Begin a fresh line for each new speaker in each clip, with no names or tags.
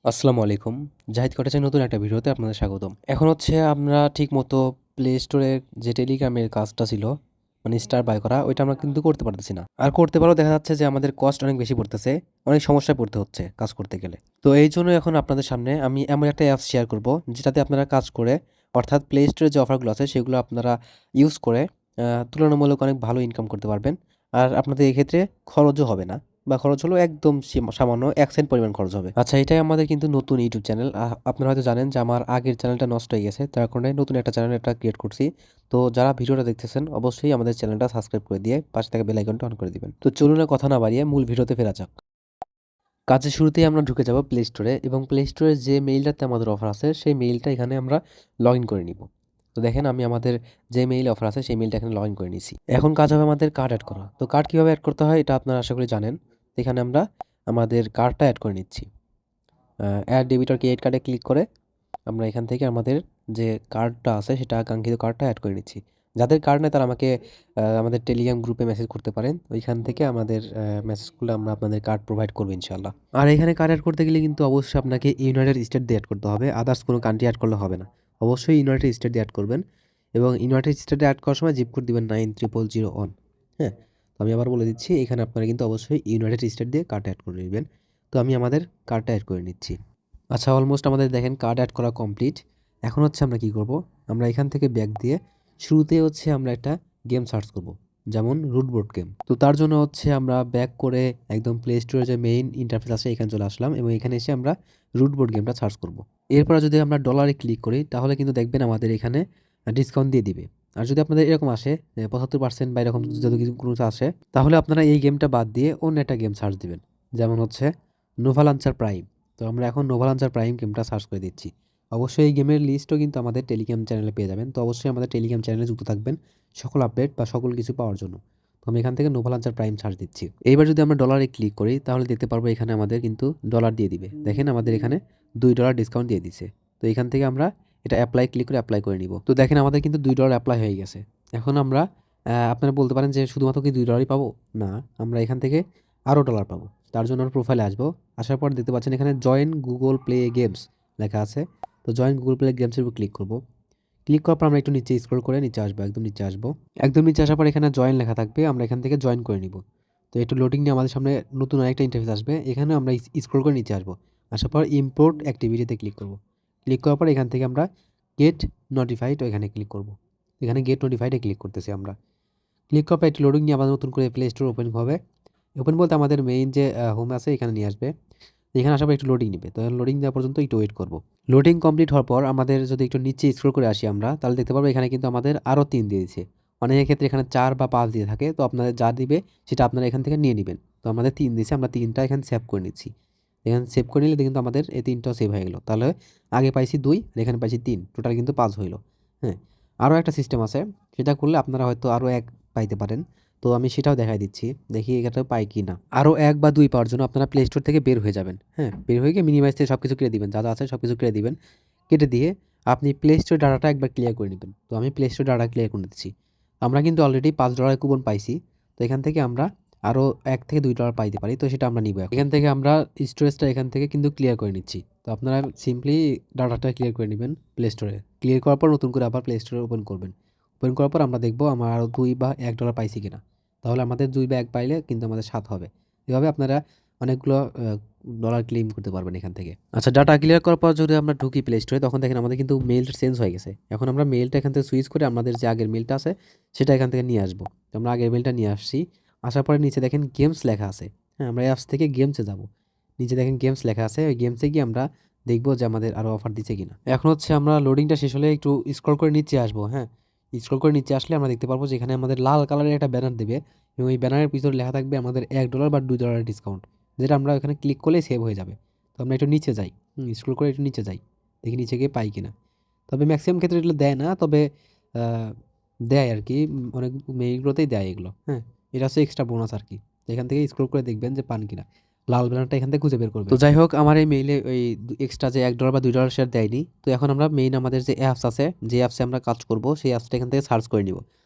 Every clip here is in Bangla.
আসসালামু আলাইকুম। জাহিদ কটেজের নতুন একটা ভিডিওতে আপনাদের স্বাগতম। এখন হচ্ছে আমরা ঠিকমতো প্লে স্টোরের যে টেলিগ্রামের কাজটা ছিল, মানে স্টার বাই করা, ওইটা আমরা কিন্তু করতে পারতেছি না। আর করতে পারলেও দেখা যাচ্ছে যে আমাদের কস্ট অনেক বেশি পড়তেছে, অনেক সমস্যায় পড়তে হচ্ছে কাজ করতে গেলে। তো এই জন্য এখন আপনাদের সামনে আমি এমন একটা অ্যাপস শেয়ার করব, যেটাতে আপনারা কাজ করে, অর্থাৎ প্লে স্টোরে যে অফারগুলো আছে সেগুলো আপনারা ইউজ করে তুলনামূলক অনেক ভালো ইনকাম করতে পারবেন। আর আপনাদের এক্ষেত্রে খরচও হবে না। বা খরচ হলো একদম সামান্য ১ সেন্ট পরিমাণ খরচ হবে। আচ্ছা, এটাই আমাদের কিন্তু নতুন ইউটিউব চ্যানেল। আপনারা হয়তো জানেন যে আমার আগের চ্যানেলটা নষ্ট হয়ে গেছে। তার কারণে নতুন একটা চ্যানেল ক্রিয়েট করছি। তো যারা ভিডিওটা দেখতেছেন অবশ্যই আমাদের চ্যানেলটা সাবস্ক্রাইব করে দিয়ে পাশে থাকা বেল আইকনটা অন করে দিবেন। তো চলুন আর কথা না বাড়িয়ে মূল ভিডিওতে ফেরা যাক। কাজের শুরুতেই আমরা ঢুকে যাব প্লে স্টোরে এবং প্লে স্টোরে যে মেইলটাতে আমাদের অফার আছে সেই মেইলটা এখানে আমরা লগ ইন করে নিব। তো দেখেন আমি আমাদের যে মেইল অফার আছে সেই মেইলটা এখানে লগ ইন করে নিছি। এখন কাজ হবে আমাদের কার্ড অ্যাড করা। তো কার্ড কিভাবে অ্যাড করতে হয় এটা আপনারা আশা করি জানেন। তো এখানে আমরা আমাদের কার্ডটা অ্যাড করে নিচ্ছি। অ্যাড ডেবিট অর ক্রেডিট কার্ডে ক্লিক করে আমরা এখান থেকে আমাদের যে কার্ডটা আছে সেটা কাঙ্ক্ষিত কার্ডটা অ্যাড করে নিচ্ছি। যাদের কার্ড নেই তারা আমাকে আমাদের টেলিগ্রাম গ্রুপে মেসেজ করতে পারেন। ওইখান থেকে আমাদের মেসেজগুলো আমরা আপনাদের কার্ড প্রোভাইড করব ইনশাআল্লাহ। আর এখানে কার্ড এড করতে গেলে কিন্তু অবশ্যই আপনাকে ইউনাইটেড স্টেট দিয়ে এড করতে হবে। আদার্স কোনো কান্ট্রি এড করলে হবে না। অবশ্যই ইউনাইটেড স্টেট দিয়ে এড করবেন এবং ইউনাইটেড স্টেটে এড করার সময় জিপ কোড দিবেন 90001। হ্যাঁ? তো আমি আবার বলে দিচ্ছি, এখানে আপনারা কিন্তু অবশ্যই ইউনাইটেড স্টেট দিয়ে কার্ড এড করে নিবেন। তো আমি আমাদের কার্ডটা এড করে নিচ্ছি। আচ্ছা, অলমোস্ট আমাদের দেখেন কার্ড অ্যাড করা কমপ্লিট। এখন হচ্ছে আমরা কি করব? আমরা এখান থেকে ব্যাক দিয়ে শুরুতে হচ্ছে আমরা একটা গেম সার্চ করব। যেমন রুটবোর্ড গেম। তো তার জন্য হচ্ছে আমরা ব্যাক করে একদম প্লে স্টোরে যে মেইন ইন্টারফেস আছে এখানে চলে আসলাম এবং এখানে এসে আমরা রুটবোর্ড গেমটা সার্চ করব। এরপরে যদি আমরা ডলারে ক্লিক করি তাহলে কিন্তু দেখবেন আমাদের এখানে ডিসকাউন্ট দিয়ে দিবে। আর যদি আপনাদের এরকম আসে যে ৭৫% বা এরকম যদি কোনো কিছু আসে, তাহলে আপনারা এই গেমটা বাদ দিয়ে অন্য একটা গেম সার্চ দিবেন। যেমন হচ্ছে নোভা লঞ্চার প্রাইম। তো আমরা এখন নোভা লঞ্চার প্রাইম গেমটা সার্চ করে দিচ্ছি। অবশ্যই এই গেমের লিস্টও কিন্তু আমাদের টেলিগ্রাম চ্যানেলে পেয়ে যাবেন। তো অবশ্যই আমাদের টেলিগ্রাম চ্যানেলে যুক্ত থাকবেন সকল আপডেট বা সকল কিছু পাওয়ার জন্য। তো আমি এখান থেকে নোভা লঞ্চার প্রাইম সার্চ দিচ্ছি। এইবার যদি আমরা ডলারে ক্লিক করি তাহলে দেখতে পারবো এখানে আমাদের কিন্তু ডলার দিয়ে দিবে। দেখেন আমাদের এখানে $2 ডিসকাউন্ট দিয়ে দিছে। তো এখান থেকে আমরা এটা অ্যাপ্লাই ক্লিক করে অ্যাপ্লাই করে নিব। তো দেখেন আমাদের কিন্তু $2 অ্যাপ্লাই হয়ে গেছে। এখন আমরা আপনারা বলতে পারেন যে শুধুমাত্র কি $2ই পাবো? না, আমরা এখান থেকে আরও ডলার পাবো। তার জন্য আমরা প্রোফাইলে আসবো। আসার পর দেখতে পাচ্ছেন এখানে জয়েন গুগল প্লে গেমস লেখা আছে। তো জয়েন গুগল প্লে গেমসের উপর ক্লিক করব। ক্লিক করার পর আমরা একটু নিচে স্ক্রল করে নিচে আসবো, একদম নিচে আসবো। একদম নিচে আসার পর এখানে জয়েন লেখা থাকবে। আমরা এখান থেকে জয়েন করে নিব। তো একটু লোডিং নিয়ে আমাদের সামনে নতুন আরেকটা ইন্টারফেস আসবে। এখানে আমরা স্ক্রল করে নিচে আসবো। আসার পর ইম্পোর্ট অ্যাক্টিভিটিতে ক্লিক করব। ক্লিক করার পর এখান থেকে আমরা গেট নোটিফাইড এখানে ক্লিক করব। এখানে গেট নোটিফাইডে ক্লিক করতেছি আমরা। ক্লিক করার পর একটু লোডিং নিয়ে আবার নতুন করে প্লে স্টোর ওপেন হবে। ওপেন বলতে আমাদের মেইন যে হোম আছে এখানে নিয়ে আসবে। এখানে আসার পর একটু লোডিং নিবে। তো লোডিং দেওয়া পর্যন্ত একটু ওয়েট করব। লোডিং কমপ্লিট হওয়ার পর আমাদের যদি একটু নিচে স্ক্রল করে আসি আমরা, তাহলে দেখতে পারবো এখানে কিন্তু আমাদের আরও ৩ দিয়ে দিয়েছে। অনেকের ক্ষেত্রে এখানে ৪ বা ৫ দিয়ে থাকে। তো আপনাদের যা দিবে সেটা আপনারা এখান থেকে নিয়ে নিবেন। তো আমাদের ৩ দিয়েছে, আমরা ৩টা এখানে সেভ করে নিচ্ছি। এখানে সেভ করে নিলে কিন্তু আমাদের এই ৩টাও সেভ হয়ে গেল। তাহলে আগে পাইছি ২ আর এখানে পাইছি ৩, টোটাল কিন্তু ৫ হইল। হ্যাঁ? আরও একটা সিস্টেম আছে, সেটা করলে আপনারা হয়তো আরও ১ পাইতে পারেন। তো আমি সেটাও দেখাই দিচ্ছি। দেখি এটা পাই কি না। আরও ১ বা ২ পাওয়ার জন্য আপনারা প্লে স্টোর থেকে বের হয়ে যাবেন। হ্যাঁ? বের হয়ে গিয়ে মিনিমাইজ থেকে সব কিছু কেটে দিবেন। যা, যা আছে সব কিছু কেটে দিবেন। কেটে দিয়ে আপনি প্লে স্টোর ডাটাটা একবার ক্লিয়ার করে নিবেন। তো আমি প্লে স্টোর ডাটা ক্লিয়ার করে নিচ্ছি। আমরা কিন্তু অলরেডি $৫ কুপন পাইছি। তো এখান থেকে আমরা আরও $১ থেকে $2 পাইতে পারি। তো সেটা আমরা নিব এখন। এখান থেকে আমরা স্টোরেজটা এখান থেকে কিন্তু ক্লিয়ার করে নিচ্ছি। তো আপনারা সিম্পলি ডাটাটা ক্লিয়ার করে নিবেন প্লে স্টোরে। ক্লিয়ার করার পর নতুন করে আবার প্লে স্টোরে ওপেন করবেন। ওপেন করার পর আমরা দেখব আমরা আরও ২ বা $১ পাইছি কিনা। তাহলে আমাদের ২ বা ১ পাইলে কিন্তু আমাদের ৭ হবে। এভাবে আপনারা অনেকগুলো ডলার ক্লেইম করতে পারবেন এখান থেকে। আচ্ছা, ডাটা ক্লিয়ার করার পর যদি আমরা ঢুকি প্লে স্টোরে তখন দেখেন আমাদের কিন্তু মেইলটা চেঞ্জ হয়ে গেছে। এখন আমরা মেইলটা এখান থেকে সুইচ করে আমাদের যে আগের মেইলটা আছে সেটা এখান থেকে নিয়ে আসবো। তো আমরা আগের মেইলটা নিয়ে আসছি। আসার পরে নিচে দেখেন গেমস লেখা আছে। হ্যাঁ, আমরা অ্যাপস থেকে গেমসে যাব। নিচে দেখেন গেমস লেখা আছে। ওই গেমসে গিয়ে আমরা দেখব যে আমাদের আরও অফার দিচ্ছে কিনা। এখন হচ্ছে আমরা লোডিংটা শেষ হলে একটু স্ক্রল করে নিচে আসবো। হ্যাঁ? স্ক্রল করে নিচে আসলে আমরা দেখতে পারবো যে এখানে আমাদের লাল কালারের একটা ব্যানার দেবে এবং এই ব্যানারের পিছনে লেখা থাকবে আমাদের $১ বা $২ ডিসকাউন্ট। যেটা আমরা এখানে ক্লিক করলেই সেভ হয়ে যাবে। তো আমরা একটু নিচে যাই। স্ক্রল করে একটু নিচে যাই। দেখি নিচে গিয়ে পাই কিনা। তবে ম্যাক্সিমাম ক্ষেত্রে এগুলো দেয় না। তবে আ দেয় আরকি। অনেক মেইলগুলোতেই দেয় এগুলো। হ্যাঁ? এটা হচ্ছে এক্সট্রা বোনাস আরকি। এখান থেকে স্ক্রল করে দেখবেন যে পান কিনা। লাল ব্যানারটা এখান থেকে খুঁজে বের করবেন। তো যাই হোক, আমার এই মেইলে ওই এক্সট্রা যে $১ বা $২ শেয়ার দেয়নি। তো এখন আমরা মেইন আমাদের যে অ্যাপস আছে, যে অ্যাপসে আমরা কাজ করব সেই অ্যাপসটা এখান থেকে সার্চ করে নিব।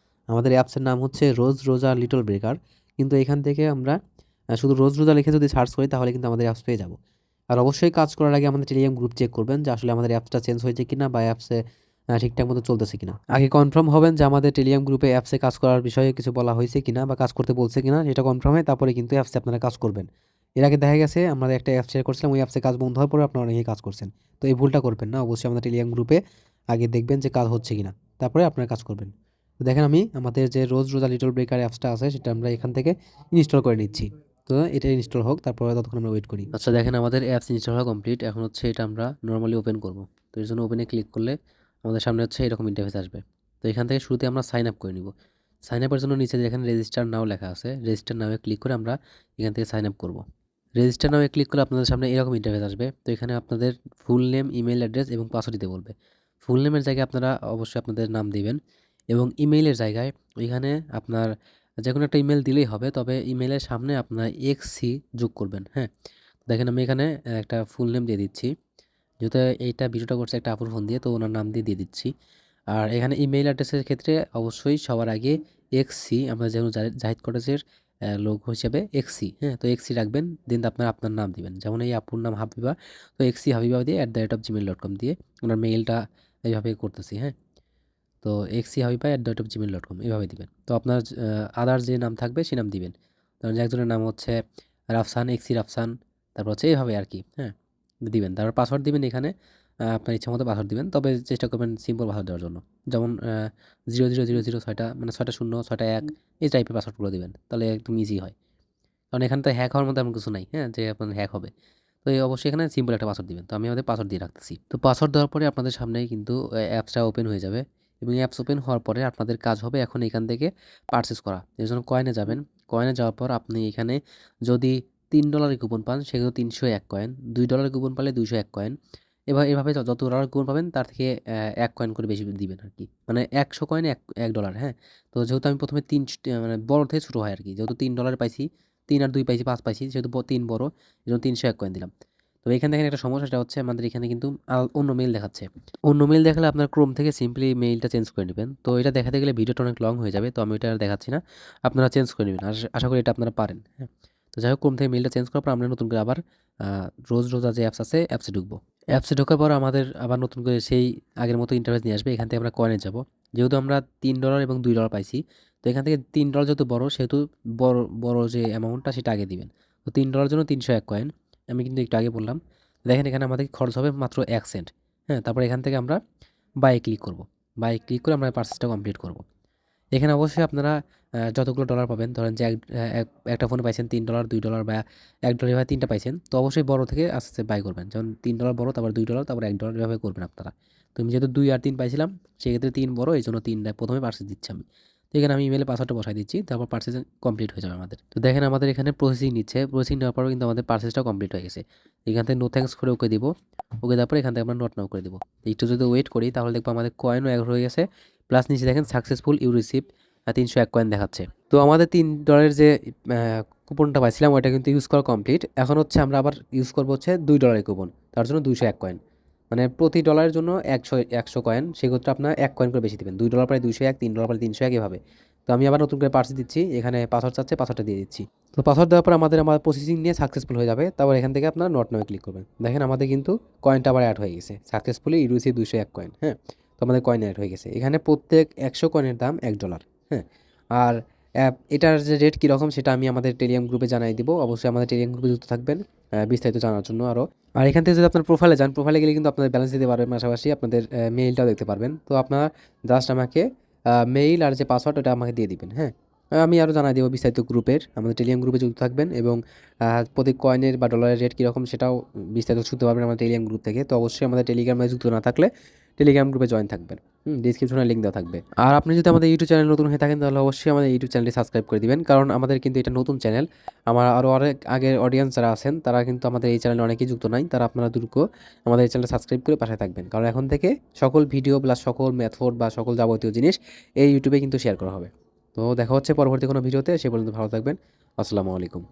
আমাদের অ্যাপসের নাম হচ্ছে রোজ রোজা লিটল ব্রেকার। কিন্তু এখান থেকে আমরা শুধু রোজ রোজা লিখে যদি সার্চ করি তাহলে কিন্তু আমাদের অ্যাপস পেয়ে যাব। আর অবশ্যই কাজ করার আগে আমাদের টেলিগ্রাম গ্রুপ চেক করবেন যে আসলে আমাদের অ্যাপসটা চেঞ্জ হয়েছে কিনা বা অ্যাপসে ঠিকঠাক মতো চলতেছে কিনা। আগে কনফার্ম হবেন যে আমাদের টেলিগ্রাম গ্রুপে অ্যাপসে কাজ করার বিষয়ে কিছু বলা হয়েছে কিনা বা কাজ করতে বলছে কিনা, সেটা কনফার্ম হয় তারপরে কিন্তু অ্যাপসে আপনারা কাজ করবেন। এর আগে দেখা গেছে আমরা একটা অ্যাপ শেয়ার করছিলাম, ওই অ্যাপসে কাজ বন্ধ হওয়ার পরে আপনারা অনেকেই কাজ করছেন। তো এই ভুলটা করবেন না, অবশ্যই আমাদের টেলিগ্রাম গ্রুপে আগে দেখবেন যে কাজ হচ্ছে কিনা, তারপরে আপনারা কাজ করবেন। তো দেখেন আমি আমাদের যে রোজ রোজা লিটল ব্রেকার অ্যাপসটা আছে সেটা আমরা এখান থেকে ইনস্টল করে নিচ্ছি। তো এটা ইনস্টল হোক, তারপরে ততক্ষণ আমরা ওয়েট করি। আচ্ছা দেখেন আমাদের অ্যাপস ইনস্টল হওয়া কমপ্লিট। এখন হচ্ছে এটা আমরা নর্মালি ওপেন করব। তো এর জন্য ওপেনে ক্লিক করলে আমাদের সামনে হচ্ছে এরকম ইন্টারফেস আসবে। তো এখান থেকে শুরুতে আমরা সাইন আপ করে নিব। সাইন আপের জন্য নিচে যেখানে রেজিস্টার নাও লেখা আছে, রেজিস্টার নামে ক্লিক করে আমরা এখান থেকে সাইন আপ করব। রেজিস্টার নামে ক্লিক করলে আপনাদের সামনে এরকম ইন্টারফেস আসবে। তো এখানে আপনাদের ফুল নেম, ইমেল অ্যাড্রেস এবং পাসওয়ার্ড দিতে বলবে। ফুল নেমের জায়গায় আপনারা অবশ্যই আপনাদের নাম দিবেন এবং ইমেইলের জায়গায় ওইখানে আপনার যে কোনো একটা ইমেল দিলেই হবে, তবে ইমেইলের সামনে আপনার এক্সসি যোগ করবেন। হ্যাঁ, দেখেন আমি এখানে একটা ফুল নেম দিয়ে দিচ্ছি, যেহেতু এইটা ভিডিওটা করছে একটা আপুর ফোন দিয়ে, তো ওনার নাম দিয়ে দিচ্ছি। আর এখানে ইমেইল অ্যাড্রেসের ক্ষেত্রে অবশ্যই সবার আগে এক্সসি, আমরা যেমন জাহিদ কটেজের লোগো হিসেবে এক্সসি, হ্যাঁ, তো এক্সসি রাখবেন। দেন আপনার নাম দিবেন, যেমন এই আপুর নাম হাবিবা, তো এক্সসি হাবিবা দিয়ে @gmail.com দিয়ে ওনার মেইলটা এইভাবে করতেছি। হ্যাঁ, তো xchabiba@gmail.com এভাবে দিবেন। তো আপনার আদার যে নাম থাকবে সে নাম দিবেন। ধরেন যে একজনের নাম হচ্ছে রাফসান, এক্সি রাফসান, তারপর হচ্ছে এভাবে আর কি। হ্যাঁ, দিবেন। তারপর পাসওয়ার্ড দিবেন এখানে আপনার ইচ্ছা মতো পাসওয়ার্ড দিবেন, তবে চেষ্টা করবেন সিম্পল পাসওয়ার্ড দেওয়ার জন্য। যেমন 0000 ছয়টা, মানে 6টা 0 6টা 1 এই টাইপের পাসওয়ার্ডগুলো দিবেন, তাহলে একদম ইজি হয়। কারণ এখানে তো হ্যাক হওয়ার মতো এমন কিছু নাই, হ্যাঁ, যে আপনার হ্যাক হবে। তো এই অবশ্যই এখানে সিম্পল একটা পাসওয়ার্ড দিবেন। তো আমি আমাদের পাসওয়ার্ড দিয়ে রাখতেছি। তো পাসওয়ার্ড দেওয়ার পরে আপনাদের সামনেই কিন্তু অ্যাপসটা ওপেন হয়ে যাবে এবং অ্যাপস ওপেন হওয়ার পরে আপনাদের কাজ হবে এখন এখান থেকে পারচেস করা। এর জন্য কয়েনে যাবেন। কয়েনে যাওয়ার পর আপনি এখানে যদি $3 কুপন পান সেগুলো 301 কয়েন, $2 কুপন পালে 201 কয়েন। এভাবে যত ডলার কুপন পাবেন তার থেকে 1 কয়েন করে বেশি দিবেন আরকি। মানে 100 কয়েনে $1, হ্যাঁ? তো যেহেতু আমি ১ম এ মানে বড় থেকে ছোট হয় আরকি। যেহেতু $3 পাইছি, ৩ আর ২ পাইছি 5 পাইছি। যেহেতু ৩ বড়, এজন্য 301 কয়েন দিলাম। তো এখানে দেখেন একটা সমস্যা, সেটা হচ্ছে আমাদের এখানে কিন্তু অন্য মেইল দেখাচ্ছে। অন্য মেইল দেখালে আপনার ক্রোম থেকে সিম্পলি মেইলটা চেঞ্জ করে নিবেন। তো এটা দেখাতে গেলে ভিডিওটা অনেক লং হয়ে যাবে। তো আমি ওইটা আর দেখাচ্ছি না। আপনারা চেঞ্জ করে নিবেন। আশা করি এটা আপনারা পারেন। হ্যাঁ? তো যাই হোক, ক্রোম থেকে মেইলটা চেঞ্জ করার পর আমরা নতুন করে আবার আ রোজা যে অ্যাপস আছে, অ্যাপসে ঢুকবো। অ্যাপসে ঢোকার পর আমাদের আবার নতুন করে সেই আগের মতো ইন্টারফেস নিয়ে আসবে। এখান থেকে আমরা কয়েনে যাবো। যেহেতু আমরা $3 এবং $2 পাইছি, তো এখান থেকে $3 যেহেতু বড়, সেহেতু বড় যে অ্যামাউন্টটা সেটা আগে দিবেন। তো $3 জন্য 301 কয়েন। আমি কিন্তু একটু আগে বললাম। দেখেন এখানে আমাদের খরচ হবে মাত্র 1 সেন্ট। হ্যাঁ? তারপরে এখান থেকে আমরা বাই ক্লিক করব। বাই ক্লিক করে আমরা পারচেজটা কমপ্লিট করব। এখানে অবশ্যই আপনারা যতগুলো ডলার পাবেন, ধরেন যে একটা ফোনে পাইছেন $3, $2 বা $1 এভাবে ৩ টা পাইছেন। তো অবশ্যই বড় থেকে আস্তে, আস্তে বাই করবেন। যেমন $3 বড়, তারপর $2, তারপর $1 এভাবে করবেন আপনারা। তো আমি যেহেতু ২ আর ৩ পাইছিলাম, সেক্ষেত্রে ৩ বড়, এইজন্য ৩ টা ১ম এ পারচেজ দিচ্ছি আমি। তো এখানে আমি ইমেইলে পাসওয়ার্ডটা বসায় দিচ্ছি। তারপর পারচেজ কমপ্লিট হয়ে যাবে আমাদের। তো দেখেন আমাদের এখানে প্রসেসিং নিচ্ছে। প্রসেসিং নেওয়ার পরেও কিন্তু আমাদের পারচেজটাও কমপ্লিট হয়ে গেছে। এখান থেকে নো থ্যাংকস করে ওকে দিব। ওকে দেওয়ার পরে এখান থেকে আমরা নট নাও করে দিব। একটু যদি ওয়েট করি তাহলে দেখবো আমাদের কয়েনও এড হয়ে গেছে। প্লাস নিচে দেখেন সাকসেসফুল ইউ রিসিভ ৩০১ কয়েন দেখাচ্ছে। তো আমাদের $3 যে কুপনটা পাইছিলাম ওইটা কিন্তু ইউজ করা কমপ্লিট। এখন হচ্ছে আমরা আবার ইউজ করবো হচ্ছে $2 কুপন। তার জন্য 201 কয়েন। মানে প্রতি ডলারের জন্য ১০০ কয়েন। সেক্ষেত্রে আপনার ১ কয়েন করে বেশি দিবেন। $2 পারে 201, $3 পারে 301 এভাবে। তো আমি আবার নতুন করে পার্স দিচ্ছি। এখানে পাসওয়ার্ড চাচ্ছে, পাসওয়ার্ডটা দিয়ে দিচ্ছি। তো পাসওয়ার্ড দেওয়ার পর আমার প্রসেসিং নিয়ে সাকসেসফুল হয়ে যাবে। তারপর এখান থেকে আপনার নট নাও ক্লিক করবেন। দেখেন আমাদের কিন্তু কয়েনটা আবার এড হয়ে গেছে। Successfully you receive 201 coin. হ্যাঁ? তো আমাদের কয়েন এড হয়ে গেছে। এখানে প্রত্যেক ১০০ কয়েনের দাম $1। হ্যাঁ? আর এটার যে রেট কীরকম সেটা আমি আমাদের টেলিগ্রাম গ্রুপে জানাই দিব। অবশ্যই আমাদের টেলিগ্রাম গ্রুপে যুক্ত থাকবেন বিস্তারিত জানার জন্য আরও। আর এখান থেকে যদি আপনার প্রোফাইলে যান, প্রোফাইলে গেলে কিন্তু আপনাদের ব্যালেন্স দিতে পারবেন, পাশাপাশি আপনাদের মেইলটাও দেখতে পারবেন। তো আপনারা জাস্ট আমাকে মেইল আর যে পাসওয়ার্ড ওটা আমাকে দিয়ে দিবেন। হ্যাঁ? আমি আরও জানাই দেবো বিস্তারিত গ্রুপের। আমাদের টেলিগ্রাম গ্রুপে যুক্ত থাকবেন এবং প্রতি কয়েনের বা ডলারের রেট কীরকম সেটাও বিস্তারিত শুনতে পারবেন আমাদের টেলিগ্রাম গ্রুপ থেকে। তো অবশ্যই আমাদের টেলিগ্রামে যুক্ত না থাকলে টেলিগ্রাম গ্রুপে জয়েন থাকবেন। ডিসক্রিপশনে লিঙ্ক দেওয়া থাকবে। আর আপনি যদি আমাদের ইউটিউব চ্যানেল নতুন হয়ে থাকেন তাহলে অবশ্যই আমাদের ইউটিউব চ্যানেলটি সাবস্ক্রাইব করে দিবেন। কারণ আমাদের কিন্তু এটা নতুন চ্যানেল। আমার আরও অনেক আগের অডিয়েন্স যারা আছেন তারা কিন্তু আমাদের এই চ্যানেলে অনেকেই যুক্ত নাই। তারা আপনারা দ্রুত আমাদের এই চ্যানেলটা সাবস্ক্রাইব করে পাশে থাকবেন। কারণ এখন থেকে সকল ভিডিও প্লাস সকল মেথড বা সকল যাবতীয় জিনিস এই ইউটিউবে কিন্তু শেয়ার করা হবে। তো দেখা হচ্ছে পরবর্তী কোনো ভিডিওতে। সে পর্যন্ত ভালো থাকবেন। আসসালামু আলাইকুম।